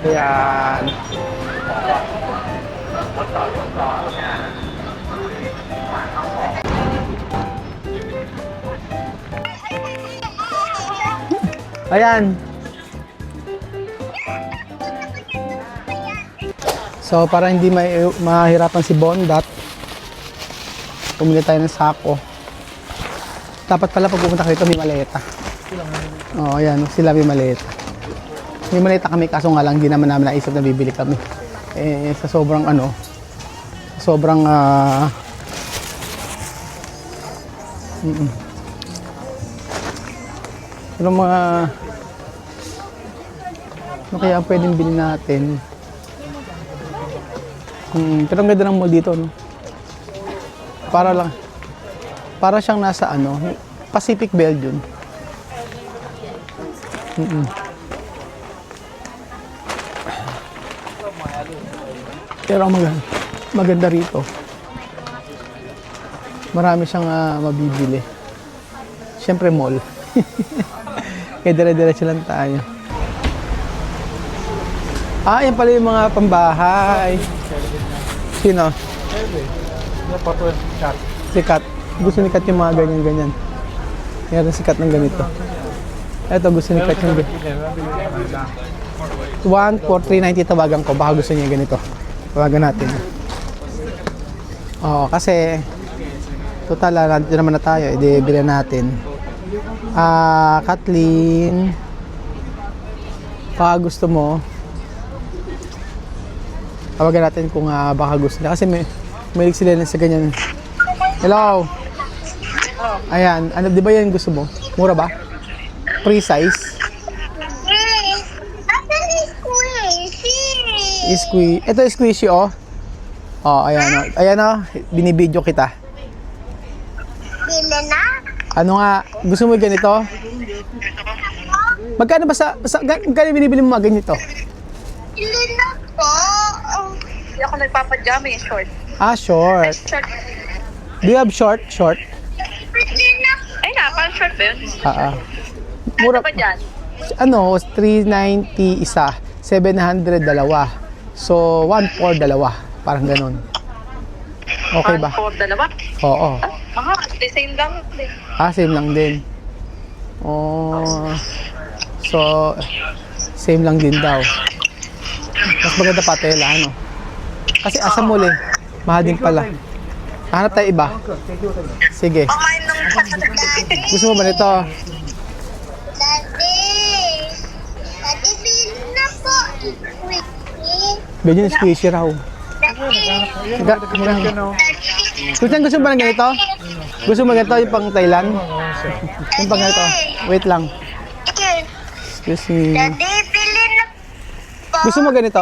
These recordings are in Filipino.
Ayan. Ayan. So, para hindi mahirapan si Bondat, pumili tayo ng sako. Dapat pala pag pupunta kayo dito, may maleta. Oo, ayan. Sila may maleta. May maleta kami, kaso nga lang, hindi naman namin naisip na bibili kami. Eh, sa sobrang pero mga ano kaya ang pwedeng bilhin natin? Pero ang ganda ng mall dito, no? Para siyang nasa Pacific Belgium. Pero ang maganda rito, marami siyang mabibili. Siyempre mall. Kaya dire-diretso lang tayo. Yan pala yung mga pambahay. Sino? Sikat. Gusto ni Kat yung mga ganyan-ganyan. Meron sikat ng ganito. Ito, gusto ni Kat yung 14390 tawagan ko. Baka gusto niya ganito. Tawagan natin. Kasi total, nandito naman na tayo. I-bilhin natin. Kathleen, baka gusto mo, tawagan natin kung baka gusto niya. Kasi may sila na sa ganyan. Hello? Ayan, di ba yan gusto mo? Mura ba? Free size? Squishy. Ito squishy, oh. Ayan, ayan, binibidyo kita. Bili na? Ano nga, gusto mo ganito? Magkano ba magkano binibili mo mga ganito? Bili na po. Hindi ako nagpapadyama eh, short. Short. Short. Do you have short? Bili na. Ay na, parang short ba yun? Mura Ano ba dyan? 390 isa, 700 dalawa. So, 1/4 dalawa. Parang ganun. Okay ba? 1/4 dalawa? Oo. Same lang din. Same lang din. So, same lang din daw. Mas maganda pa tela, ano? Kasi asa muli, mahal din pala. Hanap tayo iba. Sige. Gusto mo ba nito? Daddy, bili na po. Ganyan squishy raw. Gusto mo ba ng ganito? Gusto mo ganito yung pang Thailand? Yung pang ganito. Wait lang. Excuse me. Daddy, bili na po. Gusto mo ganito?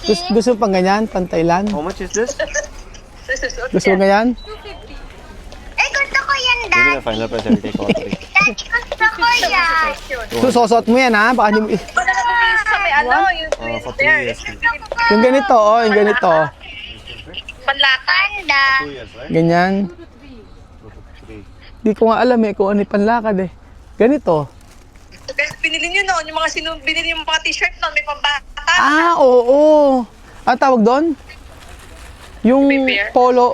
Gusto mo pang ganyan? Pang Thailand? How much is this? Gusto mo ganyan? Gusto ko yan, Give me Daddy. the final price. I will take all three. Daddy, gusto ko yan. Susosot mo yan, ha? Baka hindi mo... Sa may yung twist For 3 there. years. Yung ganito, yung ganito. Panlakad. Panda. 2 years, right? Ganyan. Di ko nga alam kung ano yung panlakad Ganito. Kasi binili nyo noon, yung mga binili yung mga t-shirt noon, may pambata. Oo. Ano tawag doon? Yung May bear? polo.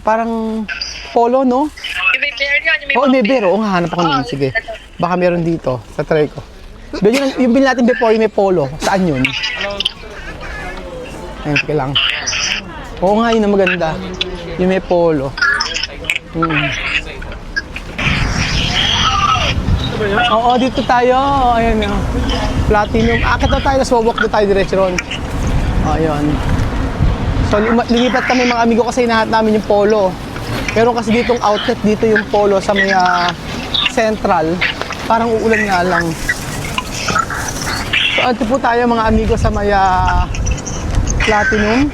Parang polo, no? Yung may bear yun, yung may Oo, may bear. bear. Oo nga, hanap ako nun. Sige. Baka meron dito. Sa try ko. Ganyan, yung binili natin before, yung may polo. Saan yun? Ayun, sige lang. Oo nga, yun ang maganda. Yung may polo. Oo, dito tayo. Ayan yun. Platinum. Akit na tayo, tapos wawalk na tayo diretso ron. Ayun. So, lilipat kami mga amigo kasi hinahanap namin yung polo. Pero kasi ditong outlet, dito yung polo sa may central. Parang uulan nga lang. So, ito po tayo mga amigo sa may Platinum.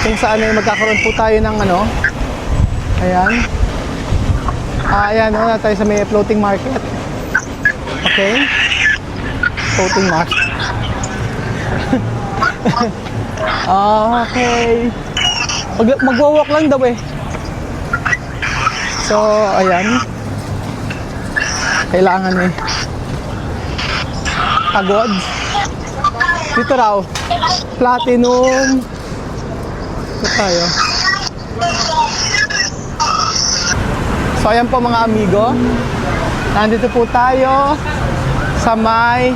Kung saan ay magkakaroon po tayo ng ayan. Ayan, tayo sa may floating market. Okay? Floating market. Okay. Magwa-walk lang daw So, ayan. Kailangan Pagod. Dito raw. Platinum. Ito tayo. So ayan po mga amigo. Nandito po tayo sa may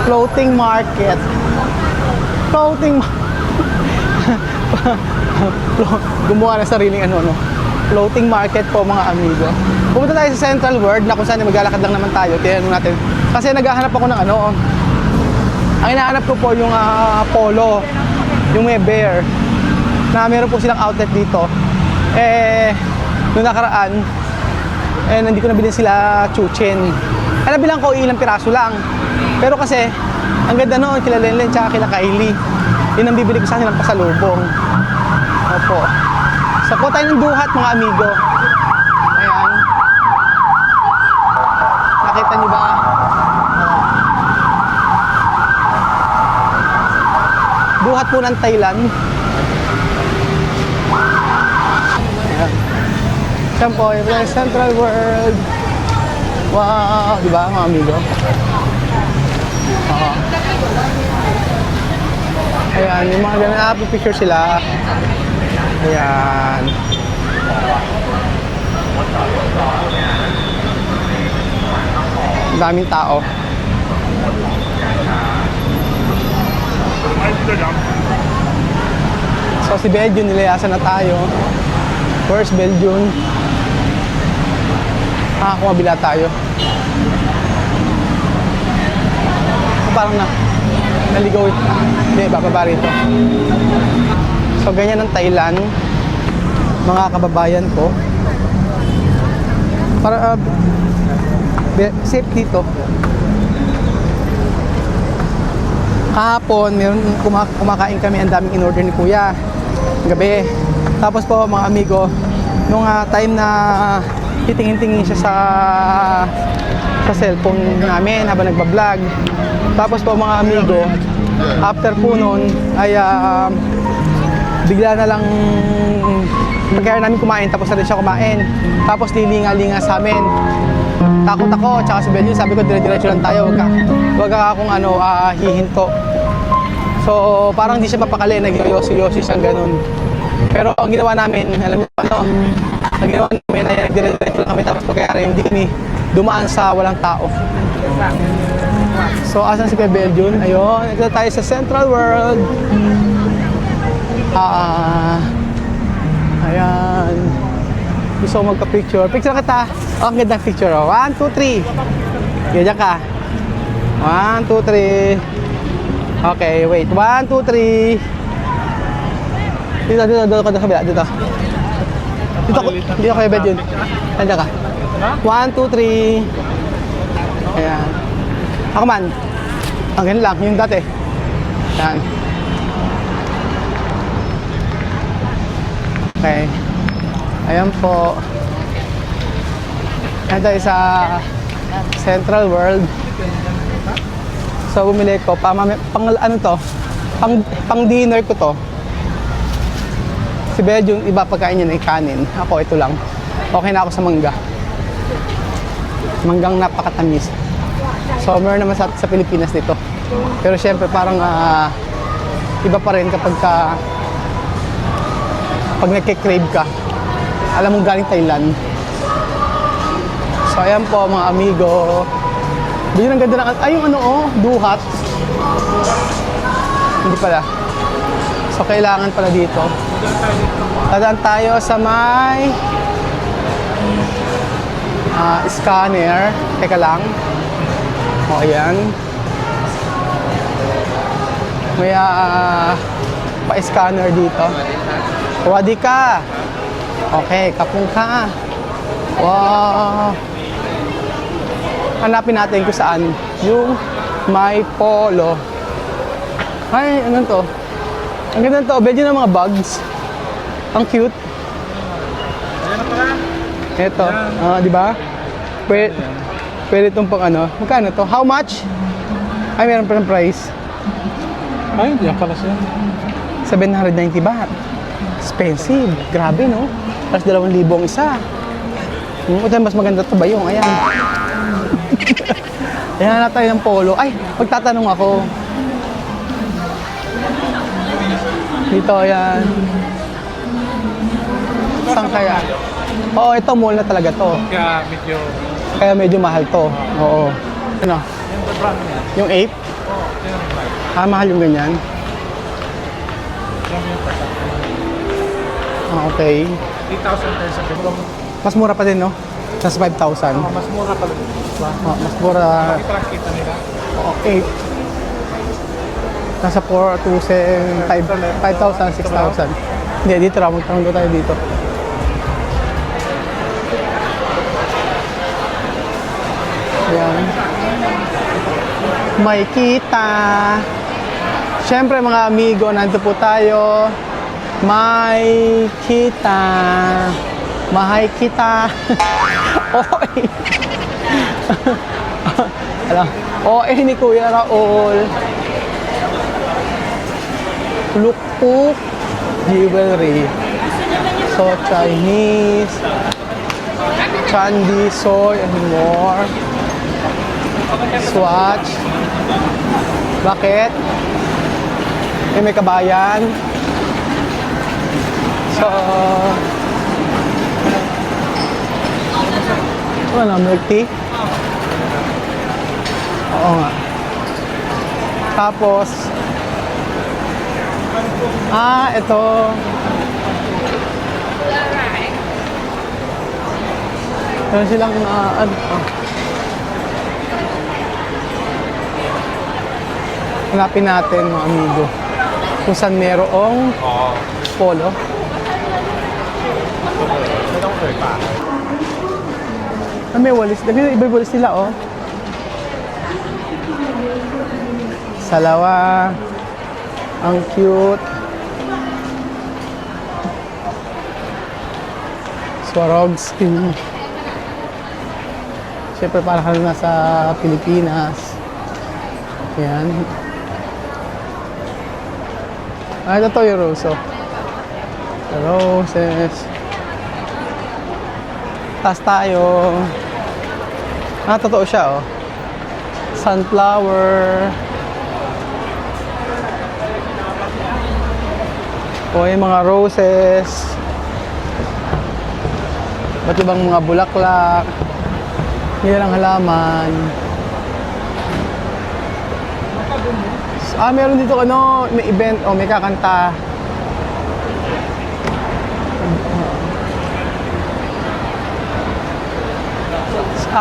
floating market. Floating gumawa ng sariling floating market po mga amigo. Pumunta tayo sa Central World na kung saan maglalakad lang naman tayo. Tingnan natin. Kasi naghahanap ako ng ang hinahanap ko po yung polo, yung may bear. Na meron po silang outlet dito. Noong nakaraan, hindi ko nabili sila chuchin. Nabilang ko ilang piraso lang. Pero kasi, ang ganda noon, kila Lenlen tsaka kila Kylie. Yun ang bibili ko sa kanilang pasalubong. Opo. So, kuha tayo ng duhat mga amigo. Ayan. Nakita niyo ba? Duhat po ng Thailand. Ayan. Diyan po, yung Central World. Wow! Diba mga amigo? Oo. Ayan, yung mga ganun, picture sila. Ayan. Ang daming tao. So si Belgium, nilayasan na tayo. Where's Belgium? Kumabila tayo. So, parang naligaw. Hindi, bababa rito. So ganyan ang Thailand, mga kababayan ko. Para safe dito. Kahapon, meron kumakain kami, ang daming in-order ni Kuya. Gabi. Tapos po mga amigo, nung time na hitingin-tingin siya sa cellphone namin habang nagbablog. Tapos po mga amigo, after po noon ay bigla na lang pagkaya namin kumain, tapos na rin siya kumain. Tapos lilinga-linga sa amin. Takot ako, tsaka si Belgium, sabi ko dire-diretso lang tayo, wag ka akong hihinto. So parang hindi siya mapakali, nag-yosi-yosi siyang ganun. Pero ang ginawa namin, alam niyo ang ginawa namin ay nag-diretso lang kami, tapos pagkaya hindi kami dumaan sa walang tao. So asan si Kuya Belgium? Ayun, ito tayo sa Central World. Ayan. Gusto ko magka-picture. Picture kita. Oh, ang gandang picture. 1, 2, 3. Ganyan ka. 1, 2, 3. Okay, wait. 1, 2, 3. Dito ka sa kabila. Dito Kuya Belgium. Nandiyan ka. 1, 2, 3. Ayan. Ako man. Ang ganun lang. Yung dati. Ayan. Okay. Ayan po. Ayan tayo sa Central World. So bumili ko pang dinner ko to. Si Belgium, iba pagkain niya na kanin. Ako ito lang. Okay na ako sa mangga. Manggang napakatamis. So meron naman sa Pilipinas dito. Pero syempre parang iba pa rin kapag pag nagke-crave ka, alam mong galing Thailand. So ayan po mga amigo. Bigyan ang ganda ng, yung duhat. Hindi pala. So kailangan pala dito. Tadaan tayo sa may scanner. Teka lang. O ayan. May pa-scanner dito. Wadi ka. Okay, kapung ka. Wow. Hanapin natin kung saan yung may polo. Ay, ano to? Ang ganda to. Belgium ng mga bugs. Ang cute. Ito. Di ba? Pwede itong pang Magkano to? How much? Ay, meron pa ng price. Ay, diyan pala siya. 790 baht. Expensive. Grabe, no? Tapos 2,000 ang isa. Ito mas maganda ito ba yung? Ayan. Ayan na tayo ng polo. Ay, magtatanong ako. Dito, ayan. Saan kaya? Oo, ito mall na talaga to. Kaya medyo... Kaya medyo mahal to. Oo. Ano? Yung brand niya. Yung 8? Oo, yun ang price. Ah, mahal yung ganyan. Yan yung price. Ah, okay. 3,000 pesos. Mas mura pa din, no? Nasa 5,000. Mas mura pala. Diba? Oh, mas mura. Makita lang kita nila. Okay. Nasa 4 to 5,000, 6,000. Hindi, dito lang. Magtanong doon tayo dito. Ayan. May kita. Siyempre mga amigo, nandito po tayo. May kita. Mahay kita. Okay. Alam. Okay ni Kuya Raul. Lukpuk jewelry. So, Chinese. Candy, soy, and more. Swatch. Bakit? May kabayan. So, ano, milk tea? Oo nga. Tapos, ito. Meron silang hanapin natin mga amigo kung saan merong polo. May walis. Iba yung walis nila, oh. Salawa. Ang cute. Swarovski. Siyempre parang kami nasa Pilipinas. Yan. Ito to yung Roso. Roses. Taas tayo. Totoo siya, oh. Sunflower. O yung mga roses. Ba't ibang mga bulaklak. Yan ang halaman. Meron dito may event o may kakanta.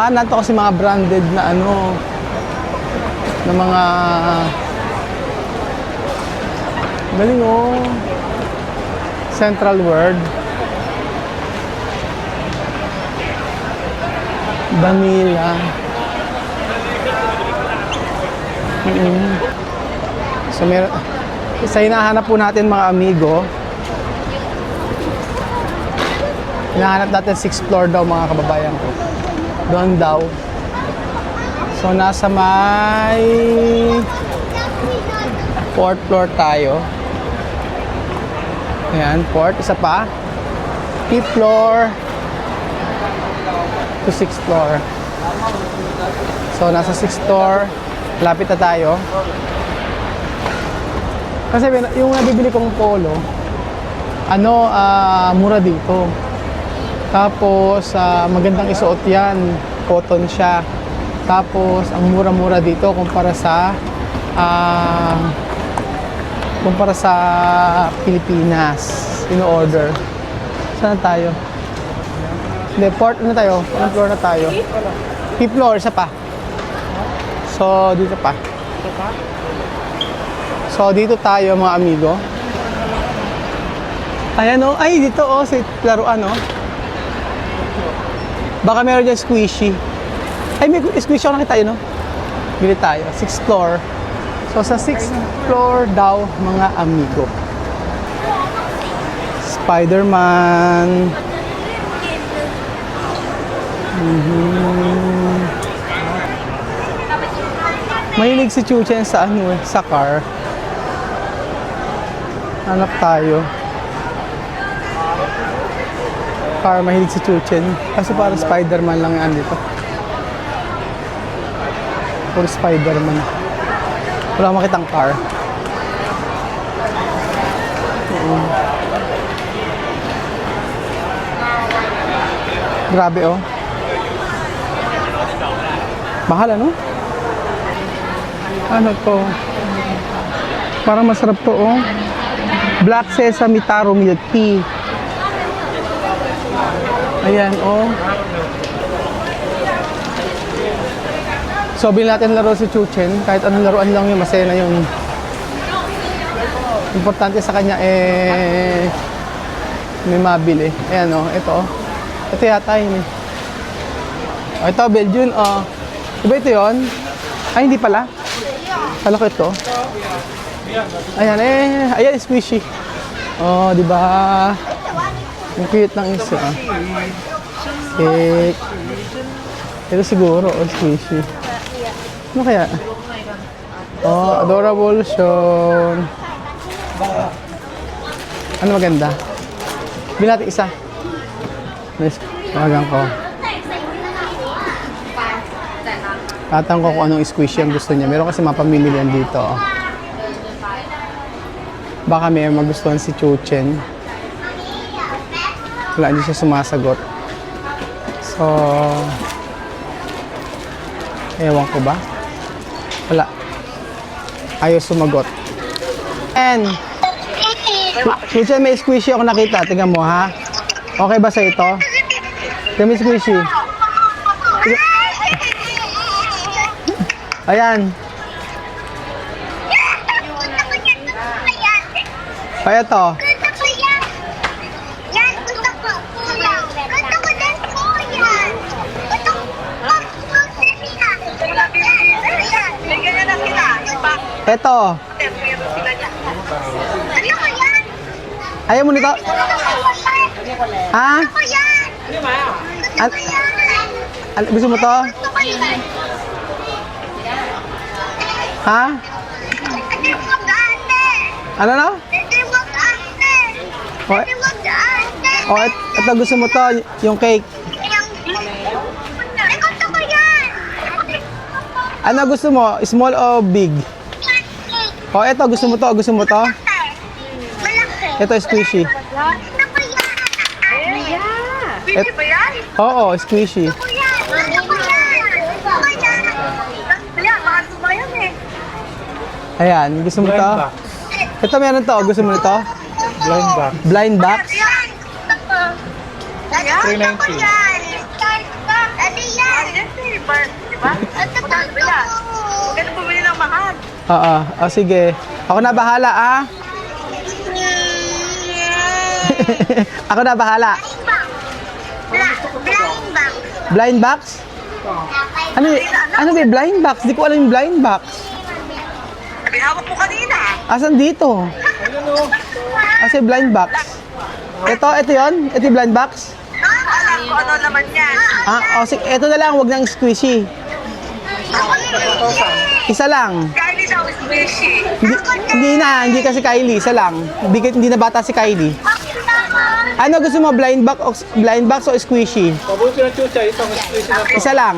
Nato kasi mga branded na na mga galing, oh. Central World. Vanilla. So meron sa hinahanap po natin mga amigo. Hinahanap natin 6th floor daw mga kababayan ko. Doon daw. So nasa may 4th floor tayo. Ayan, 4th, isa pa. 5th floor to 6th floor. So nasa 6th floor, lapit na tayo. Kasi yung nabibili kong polo, mura dito. Tapos magandang isuot yan, cotton siya. Tapos ang mura-mura dito kumpara sa Pilipinas. In-order. Saan tayo? Hindi, tayo? Anong floor na tayo? 5th floor, isa pa. So, dito pa. So, dito tayo mga amigo. Ayan, oh. Ay, dito, oh. Sa laruan, oh. Baka meron dyan squishy. Ay, may squishy ako nakita yun, no? Bili tayo. 6th floor. So, sa 6th floor daw, mga amigo. Spider-Man. Mahilig si Chuchen sa sa car. Hanap tayo. Car, mahilig si Chuchen. Kasi parang Spider-Man lang yan dito. Puro Spider-Man. Wala akong makitang car. Grabe oh. Mahal ano? Ano to? Parang masarap to oh. Black Sesame Taro Milk Tea. Ayan oh. So bilhin natin laro si Chuchen. Kahit anong laruan lang yun, masaya na yun. Importante sa kanya eh may mabili. Ayan oh, ito oh. Ito yata yun eh. Oh, ito, Belgian, oh. Diba ito yun? Ay, hindi pala. Kala ko ito. Ayan, ayan, squishy. Oh, di ba? Ang cute ng isa. Cake. Ito siguro, oh, squishy. Ano kaya? Oh, adorable Sean. Ano maganda? Bilhin natin isa. Nice. Tawagan ko. Tatang ko kung anong squishy ang gusto niya. Meron kasi mapamimilian dito. Baka may magustuhan si Chuchen. Wala, hindi siya sumasagot. So, ewan ko ba? Wala. Ayaw sumagot. And, Chuchen, may squishy ako nakita. Tingnan mo, ha? Okay ba sa ito? Tingnan mo yung squishy. Ayan. Kaya to. Gusto ko yan. Yan, gusto ko. Gusto ko din po yan. Gusto ko. May ganyan na sila. Iba. Ito. Meron sila niya. Ano ko yan? Ayaw mo nito? Ha? Gusto ko yan. An- gusto mo to? Gusto ko yan. Ha? Ate, wag ate. Ano na? Ate, wag ate. O, Ate, wag ate. ito gusto mo to, yung cake. Ay, gusto ko yan. Ano gusto mo? Small o big? O, ito gusto mo to, gusto mo to? Malaki. Ito squishy. Gusto ko yan. Pwede ba yan? Oo, squishy. Gusto ko yan. Gusto ko yan. Gusto ko yan. Kaya, mahal ko ba yan eh? Ayan, gusto mo to? Blind box. Ito meron to, gusto mo nito? Blind box. Blind box? Yan. Gusto ko. Gusto ko yan. Ate, yan. Yes eh, diba? Ate, Mahal gusto ba yan? ko. Huwag ka na bumili ng mahal. Oo, o sige. Ako na bahala, ah. Ako na bahala. Blind box. Blind box? Ano ba yung blind box? Di ko alam yung blind box. Sabi, hawak mo kanina. Asan dito? Kasi blind box. Ito yun? Ito yung blind box? Alam ko ano naman yan. Ah, o sige, ito na lang, wag nang squishy. Isa lang. Kylie daw is wishy. Hindi kasi Kylie, isa lang. Hindi na bata si Kylie. Ano gusto mo, blind box o squishy? Pabuti na chucha, itong squishy na to. Isa lang.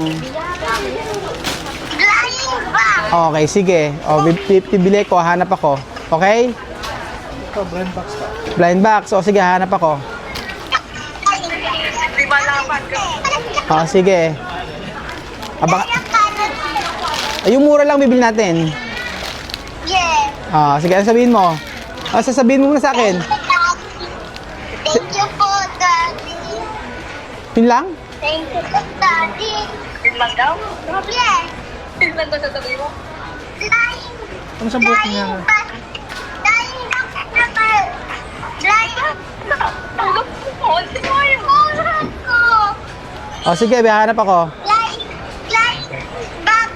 Blind box. Okay, sige. O, bibili ko, hanap ako. Okay? Ito, blind box ka. Blind box. O, sige, hanap ako. Di ba laban? O, sige. Yung mura lang bibili natin. Yes. O, sige, ano sabihin mo? O, sasabihin mo muna sa akin. Thank you po, Daddy. Yun lang? Thank you po, Daddy. Finland daw? Yes. Finland ba sasabihin mo? Blind. Ano sa buhok niya? Blind box. Blind box naman. Blind box. Tulog ko. Hindi ko ayaw. Mura ko. O, sige, hanap ako. Blind box.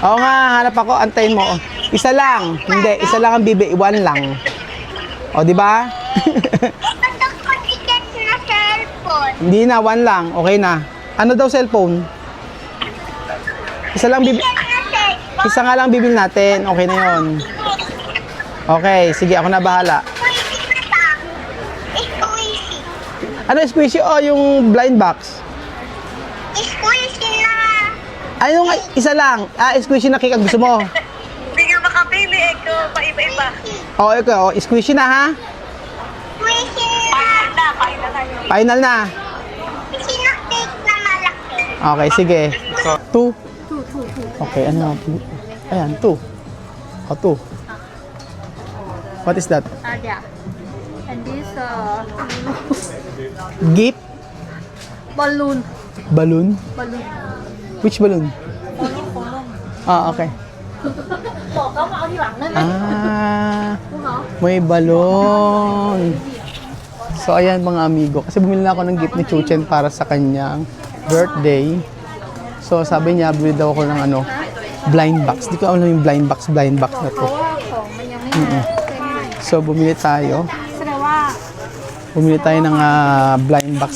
Oo nga, hanap ako. Antayin mo. Isa lang. Hindi, isa lang ang bibili. One lang. O, di ba? Gusto ko ticket na cellphone. Hindi na, one lang. Okay na. Ano daw cellphone? Isa lang Ticket na cellphone. Isa nga lang bibili natin. Okay na yon. Okay, sige, ako na bahala. Squeezy na lang. Squeezy. Ano squishy o yung blind box? Squeezy na. Ano nga, isa lang. Squishy na cake ang gusto mo. Hindi nga makapili eh, ko paiba-iba. O, ikaw, squishy na ha? Squishy Final na tayo. Final na. sinaktik na malaki. Okay, sige. 2. Okay, ano? Ayan, 2. O, 2. What is that? Yeah. And this Gift? balloon. Balloon? Balloon. Which balloon? Okay. Bỏ có mạo đi bảng lên đấy. Đúng không? May balon. So, ayan mga amigo. Kasi bumili na ako ng gift ni Chuchen para sa kanyang birthday. So, sabi niya, bumili daw ako ng blind box. Di ko alam yung blind box na to. เพราะว่าของมันยังไม่มาเซ็นใหม่ So, bumili tayo. แสดงว่า Bumili tayo ng blind box.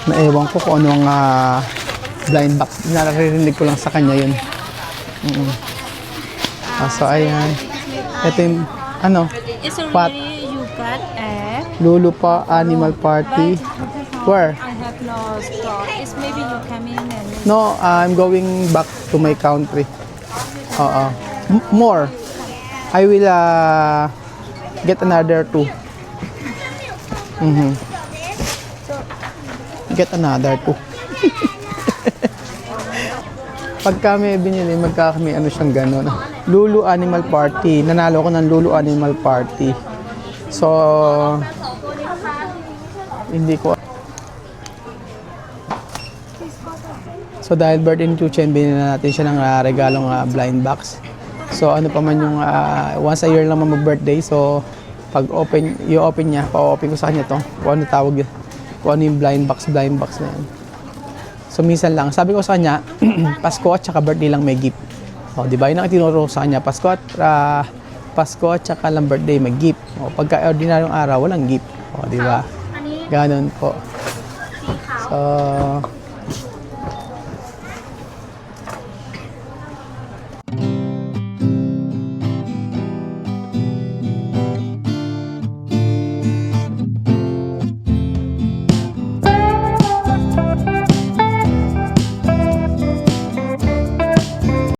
Na ewan ko kung ano ang blind box. Naririnig ko lang sa kanya yun. So, ayan. Ito yung, it's What? already you got a Lulu pa Animal Party. Where? I have no store. It's maybe you come in and No, I'm going back to my country. More. I will get another 2. Get another 2. Pag kami binili, kami siyang gano'n. Lulu Animal Party. Nanalo ko ng Lulu Animal Party. So, hindi ko. So, dahil birthday ni Chuchen, binili na natin siya ng regalong blind box. So, ano pa man yung once a year lang mag-birthday. So, pag i-open niya, pa-open ko sa kanya to. Kung ano tawag yun. Kung ano yung blind box na yan. So, minsan lang. Sabi ko sa kanya, Pasko at saka birthday lang may gift. O, di ba? Yun ang itinuro sa kanya. Pasko at saka lang birthday may gift. O, pagka ordinaryong araw, walang gift. O, di ba? Ganon po. So,